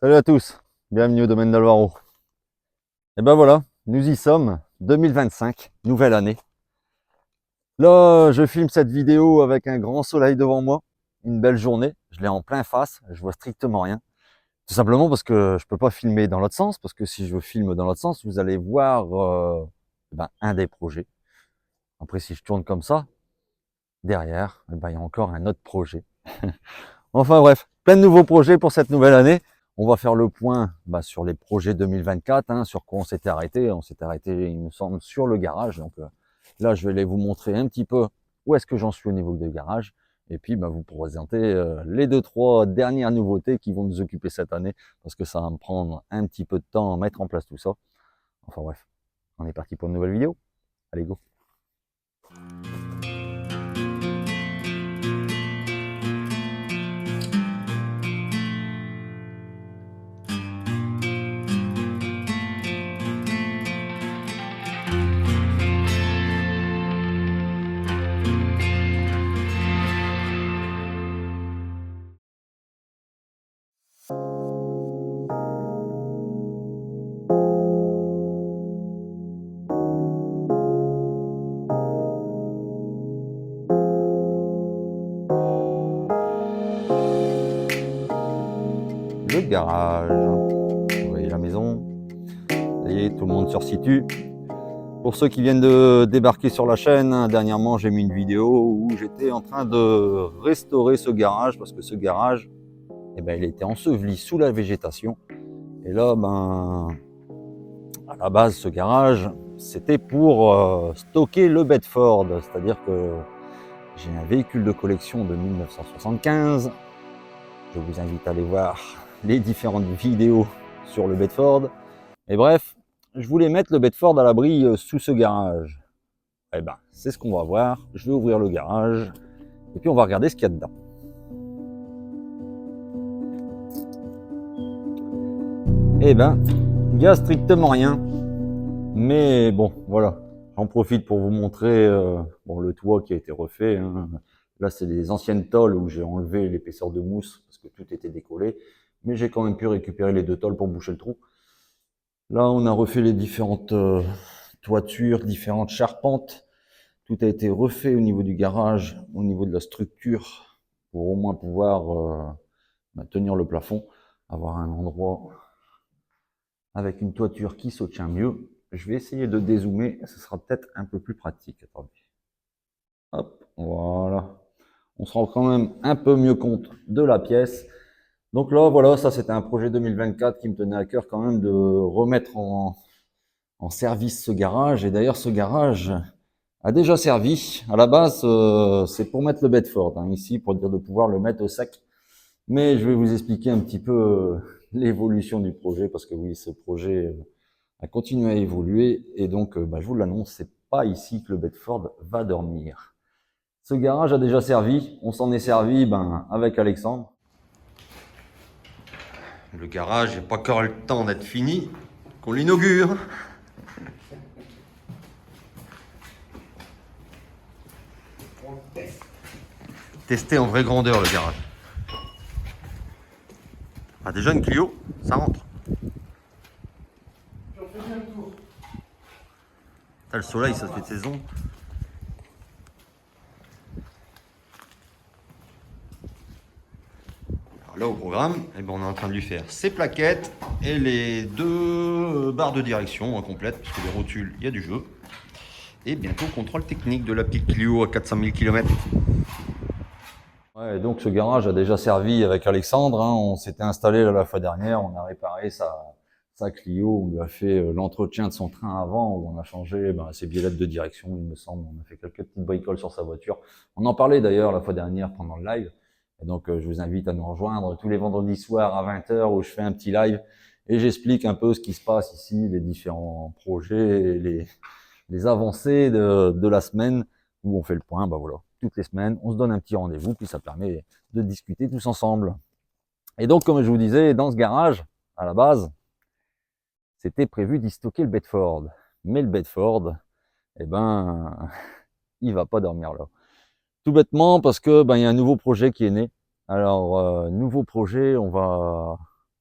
Salut à tous, bienvenue au domaine d'Alvaro. Et ben voilà, nous y sommes, 2025, nouvelle année. Là, je filme cette vidéo avec un grand soleil devant moi, une belle journée, je l'ai en plein face, je vois strictement rien. Tout simplement parce que je peux pas filmer dans l'autre sens, parce que si je filme dans l'autre sens, vous allez voir un des projets. Après, si je tourne comme ça, derrière, il y a encore un autre projet. Enfin bref, plein de nouveaux projets pour cette nouvelle année. On va faire le point sur les projets 2024, sur quoi on s'était arrêté. On s'était arrêté, il me semble, sur le garage. Donc là, je vais aller vous montrer un petit peu où est-ce que j'en suis au niveau du garage. Et puis, vous présenter les 2-3 dernières nouveautés qui vont nous occuper cette année. Parce que ça va me prendre un petit peu de temps à mettre en place tout ça. Enfin bref, on est parti pour une nouvelle vidéo. Allez, go! Le garage. Vous voyez la maison. Ça y est, tout le monde se resitue. Pour ceux qui viennent de débarquer sur la chaîne, dernièrement j'ai mis une vidéo où j'étais en train de restaurer ce garage parce que ce garage, il était enseveli sous la végétation. Et là, à la base, ce garage, c'était pour stocker le Bedford, c'est-à-dire que j'ai un véhicule de collection de 1975. Je vous invite à aller voir les différentes vidéos sur le Bedford. Et bref, je voulais mettre le Bedford à l'abri sous ce garage. C'est ce qu'on va voir. Je vais ouvrir le garage et puis on va regarder ce qu'il y a dedans. Il n'y a strictement rien. Mais bon, voilà. J'en profite pour vous montrer le toit qui a été refait. Là, c'est les anciennes tôles où j'ai enlevé l'épaisseur de mousse parce que tout était décollé. Mais j'ai quand même pu récupérer les 2 tôles pour boucher le trou. Là, on a refait les différentes toitures, différentes charpentes. Tout a été refait au niveau du garage, au niveau de la structure, pour au moins pouvoir tenir le plafond, avoir un endroit avec une toiture qui se tient mieux. Je vais essayer de dézoomer, ce sera peut-être un peu plus pratique. Attendez. Hop, voilà. On se rend quand même un peu mieux compte de la pièce. Donc là, voilà, ça c'était un projet 2024 qui me tenait à cœur quand même de remettre en service ce garage. Et d'ailleurs, ce garage a déjà servi. À la base, c'est pour mettre le Bedford, ici, pour dire de pouvoir le mettre au sec. Mais je vais vous expliquer un petit peu l'évolution du projet, parce que oui, ce projet a continué à évoluer. Et donc, je vous l'annonce, c'est pas ici que le Bedford va dormir. Ce garage a déjà servi. On s'en est servi avec Alexandre. Le garage n'a pas encore le temps d'être fini, qu'on l'inaugure. Tester en vraie grandeur le garage. Déjà une Clio, ça rentre. T'as le soleil, ça fait de saison. Alors là au programme, on est en train de lui faire ses plaquettes et les 2 barres de direction complètes, puisque les rotules, il y a du jeu. Et bientôt contrôle technique de la petite Clio à 400 000 km. Ouais, donc ce garage a déjà servi avec Alexandre. On s'était installé la fois dernière, on a réparé sa Clio, on lui a fait l'entretien de son train avant, où on a changé ses biellettes de direction, il me semble. On a fait quelques petites bricoles sur sa voiture. On en parlait d'ailleurs la fois dernière pendant le live. Et donc je vous invite à nous rejoindre tous les vendredis soirs à 20h où je fais un petit live et j'explique un peu ce qui se passe ici, les différents projets, les avancées de la semaine où on fait le point. Voilà, toutes les semaines, on se donne un petit rendez-vous, puis ça permet de discuter tous ensemble. Et donc, comme je vous disais, dans ce garage, à la base, c'était prévu d'y stocker le Bedford. Mais le Bedford, il va pas dormir là. Tout bêtement parce que il y a un nouveau projet qui est né. Alors, nouveau projet, on va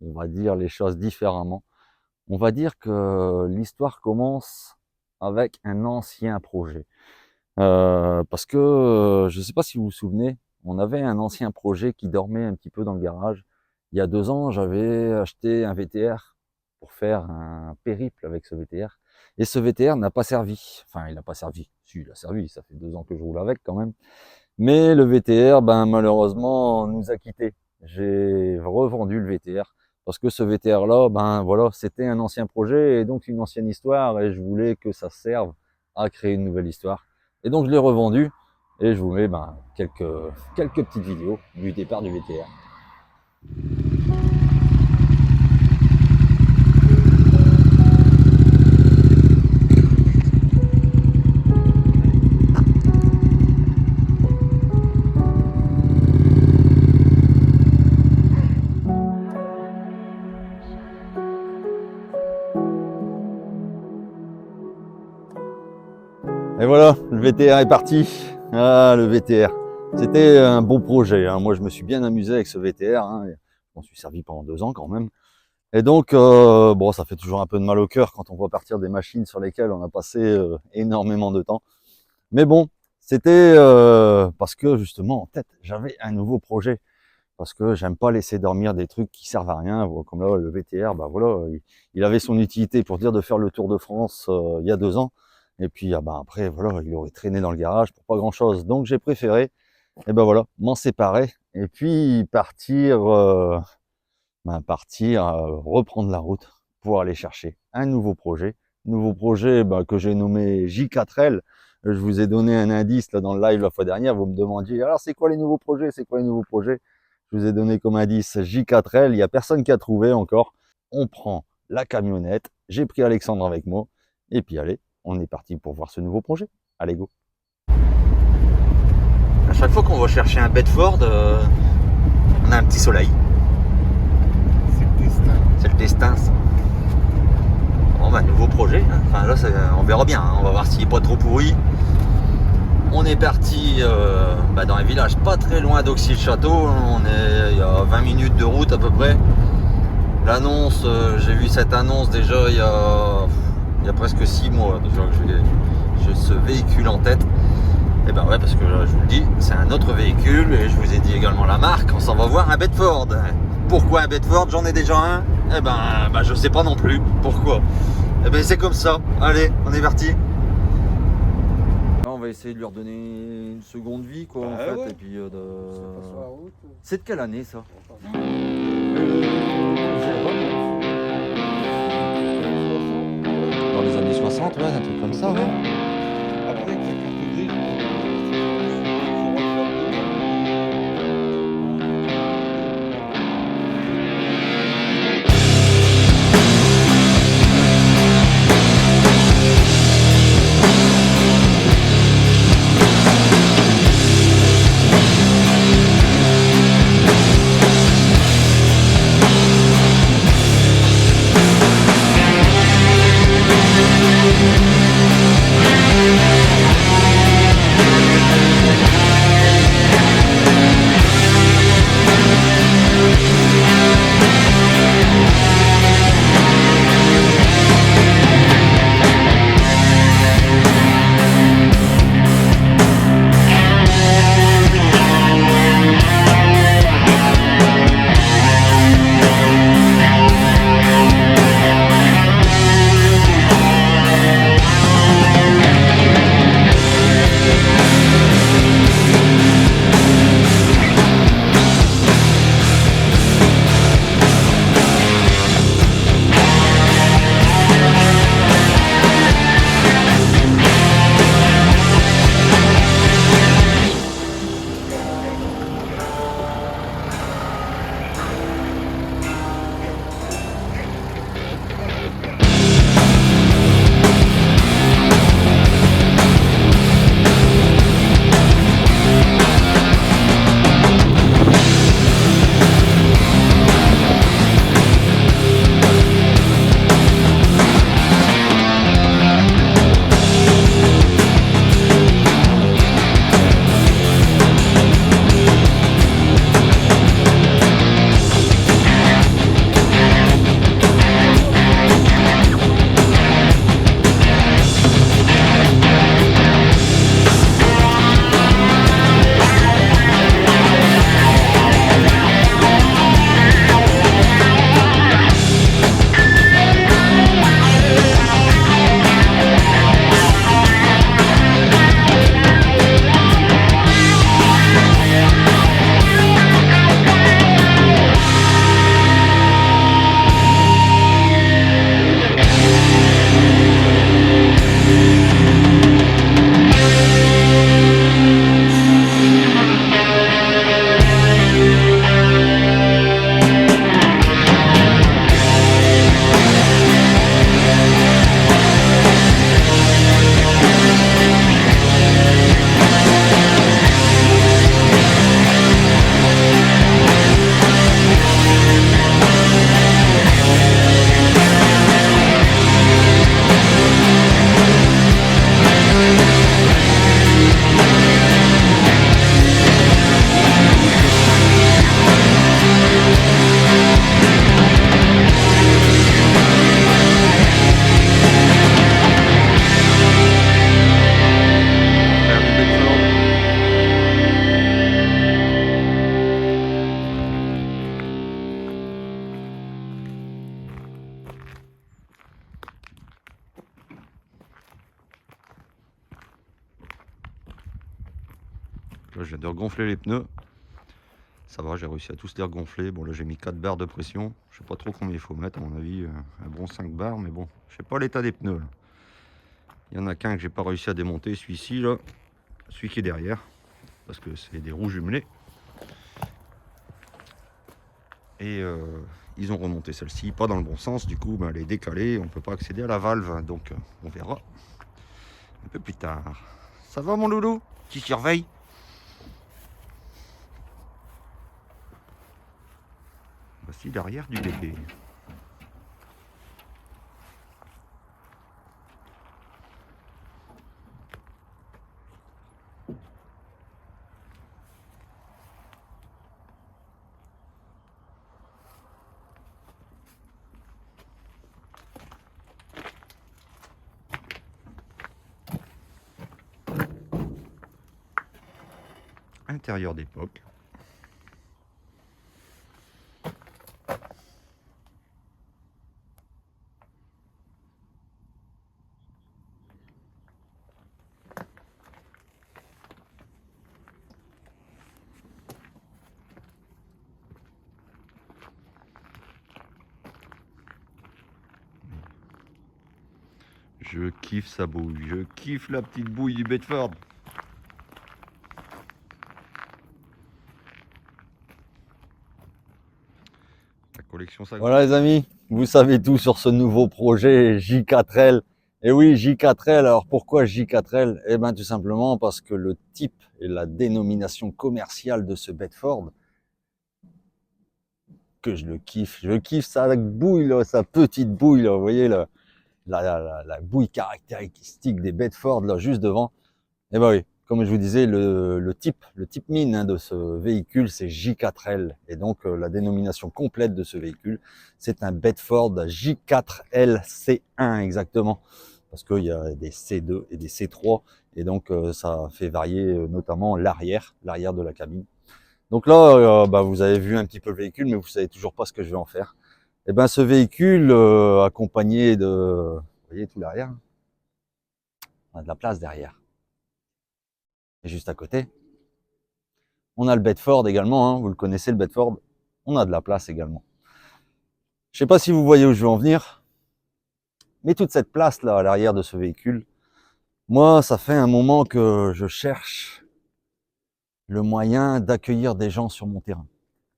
on va dire les choses différemment. On va dire que l'histoire commence avec un ancien projet. Parce que, je ne sais pas si vous vous souvenez, on avait un ancien projet qui dormait un petit peu dans le garage. Il y a 2 ans, j'avais acheté un VTR pour faire un périple avec ce VTR. Et ce VTR n'a pas servi. Enfin, il n'a pas servi. Si, il a servi. Ça fait 2 ans que je roule avec quand même. Mais le VTR, ben, malheureusement, nous a quittés. J'ai revendu le VTR. Parce que ce VTR-là, ben voilà, c'était un ancien projet et donc une ancienne histoire. Et je voulais que ça serve à créer une nouvelle histoire. Et donc je l'ai revendu. Et je vous mets ben, quelques petites vidéos du départ du VTR. Et voilà, le VTR est parti. Ah, le VTR. C'était un bon projet. Hein. Moi, je me suis bien amusé avec ce VTR. Hein. Je m'en suis servi pendant 2 ans quand même. Et donc, bon, ça fait toujours un peu de mal au cœur quand on voit partir des machines sur lesquelles on a passé énormément de temps. Mais bon, c'était parce que justement, en tête, j'avais un nouveau projet. Parce que j'aime pas laisser dormir des trucs qui servent à rien. Comme là, le VTR, bah voilà, il avait son utilité pour dire de faire le Tour de France il y a 2 ans. Et puis bah, après, voilà, il aurait traîné dans le garage pour pas grand chose. Donc j'ai préféré, et ben voilà, m'en séparer et puis partir, reprendre la route pour aller chercher un nouveau projet. Nouveau projet que j'ai nommé J4L. Je vous ai donné un indice là dans le live la fois dernière. Vous me demandiez, alors c'est quoi les nouveaux projets? C'est quoi les nouveaux projets? Je vous ai donné comme indice J4L. Il n'y a personne qui a trouvé encore. On prend la camionnette. J'ai pris Alexandre avec moi. Et puis allez, on est parti pour voir ce nouveau projet. Allez, go. À chaque fois qu'on va chercher un Bedford, on a un petit soleil. C'est le destin. C'est le destin, ça. Bon, bah, nouveau projet. Hein. Enfin, là, on verra bien. Hein. On va voir s'il n'est pas trop pourri. On est parti dans un village pas très loin d'Auxy-le-Château. On est il y a 20 minutes de route à peu près. L'annonce, j'ai vu cette annonce déjà il y a presque 6 mois déjà que j'ai ce véhicule en tête. Et ben ouais, parce que je vous le dis, c'est un autre véhicule et je vous ai dit également la marque. On s'en va voir un Bedford. Pourquoi un Bedford? J'en ai déjà un. Et ben je sais pas non plus pourquoi. Et ben c'est comme ça. Allez, on est parti. Là, on va essayer de lui redonner une seconde vie quoi en fait. Ouais. Et puis C'est c'est de quelle année ça? Dans les années 60, ouais, un truc comme ça, ouais. Après, avec la carte grise, là, je viens de regonfler les pneus. Ça va, j'ai réussi à tous les regonfler. Bon, là, j'ai mis 4 barres de pression. Je sais pas trop combien il faut mettre, à mon avis, un bon 5 barres, mais bon, je sais pas l'état des pneus, là. Il y en a qu'un que j'ai pas réussi à démonter, celui-ci, là. Celui qui est derrière, parce que c'est des roues jumelées. Et ils ont remonté celle-ci, pas dans le bon sens, du coup, ben, elle est décalée, on peut pas accéder à la valve, donc on verra un peu plus tard. Ça va, mon loulou? Tu surveilles? Voici l'arrière du bébé. Intérieur d'époque. Je kiffe sa bouille, je kiffe la petite bouille du Bedford. La collection ça. Voilà les amis, vous savez tout sur ce nouveau projet J4L. Et oui, J4L, alors pourquoi J4L? Eh bien tout simplement parce que le type et la dénomination commerciale de ce Bedford, que je kiffe sa bouille, là, sa petite bouille, là, vous voyez la bouille caractéristique des Bedford là juste devant. Et ben oui, comme je vous disais, le type mine hein, de ce véhicule, c'est J4L. Et donc la dénomination complète de ce véhicule, c'est un Bedford J4L C1 exactement. Parce qu'il y a des C2 et des C3. Et donc ça fait varier notamment l'arrière de la cabine. Donc là, vous avez vu un petit peu le véhicule, mais vous savez toujours pas ce que je vais en faire. Et ben ce véhicule accompagné de, vous voyez tout l'arrière, on a de la place derrière. Et juste à côté, on a le Bedford également, hein, vous le connaissez le Bedford, on a de la place également. Je sais pas si vous voyez où je veux en venir, mais toute cette place là à l'arrière de ce véhicule, moi ça fait un moment que je cherche le moyen d'accueillir des gens sur mon terrain.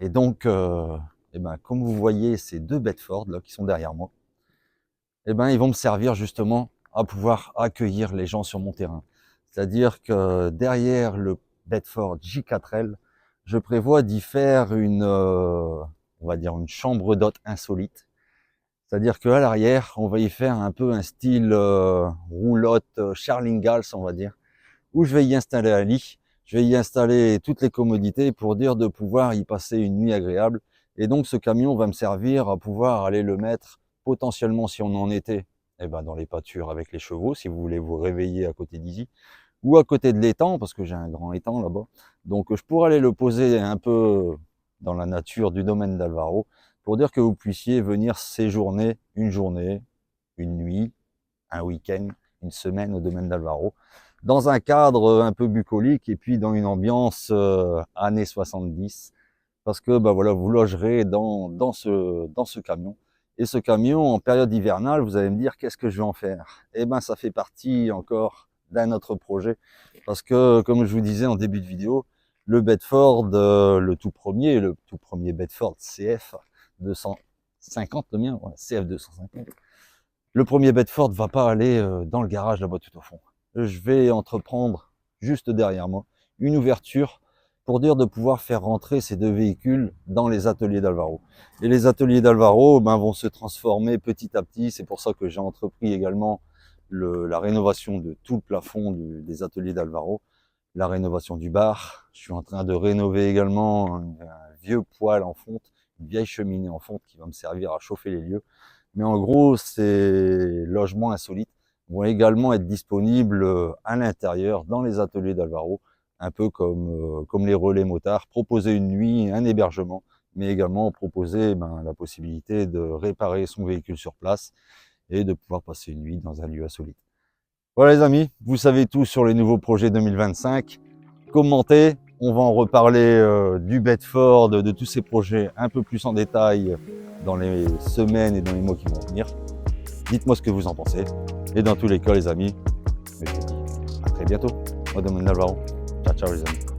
Et donc, comme vous voyez ces deux Bedford là qui sont derrière moi, ils vont me servir justement à pouvoir accueillir les gens sur mon terrain. C'est-à-dire que derrière le Bedford J4L, je prévois d'y faire on va dire une chambre d'hôte insolite. C'est-à-dire qu'à l'arrière, on va y faire un peu un style roulotte Charles Ingalls, on va dire, où je vais y installer un lit, je vais y installer toutes les commodités pour dire de pouvoir y passer une nuit agréable. Et donc ce camion va me servir à pouvoir aller le mettre potentiellement, si on en était, dans les pâtures avec les chevaux, si vous voulez vous réveiller à côté d'Easy, ou à côté de l'étang, parce que j'ai un grand étang là-bas. Donc je pourrais aller le poser un peu dans la nature du domaine d'Alvaro, pour dire que vous puissiez venir séjourner une journée, une nuit, un week-end, une semaine au domaine d'Alvaro, dans un cadre un peu bucolique et puis dans une ambiance années 70, parce que voilà, vous logerez dans ce camion. Et ce camion, en période hivernale, vous allez me dire, qu'est-ce que je vais en faire? Eh ben, ça fait partie encore d'un autre projet, parce que, comme je vous disais en début de vidéo, le Bedford, le tout premier Bedford CF 250, le mien, ouais, CF 250, le premier Bedford va pas aller dans le garage là-bas tout au fond. Je vais entreprendre juste derrière moi une ouverture pour dire de pouvoir faire rentrer ces deux véhicules dans les ateliers d'Alvaro. Et les ateliers d'Alvaro vont se transformer petit à petit. C'est pour ça que j'ai entrepris également la rénovation de tout le plafond des ateliers d'Alvaro, la rénovation du bar. Je suis en train de rénover également un vieux poêle en fonte, une vieille cheminée en fonte qui va me servir à chauffer les lieux. Mais en gros, ces logements insolites vont également être disponibles à l'intérieur, dans les ateliers d'Alvaro, un peu comme les relais motards, proposer une nuit, un hébergement, mais également proposer la possibilité de réparer son véhicule sur place et de pouvoir passer une nuit dans un lieu insolite. Voilà les amis, vous savez tout sur les nouveaux projets 2025. Commentez, On va en reparler du Bedford, de tous ces projets un peu plus en détail dans les semaines et dans les mois qui vont venir. Dites-moi ce que vous en pensez. Et dans tous les cas, les amis, je vous dis à très bientôt. Moi, Domaine Navarro. Ciao, ciao, les amis.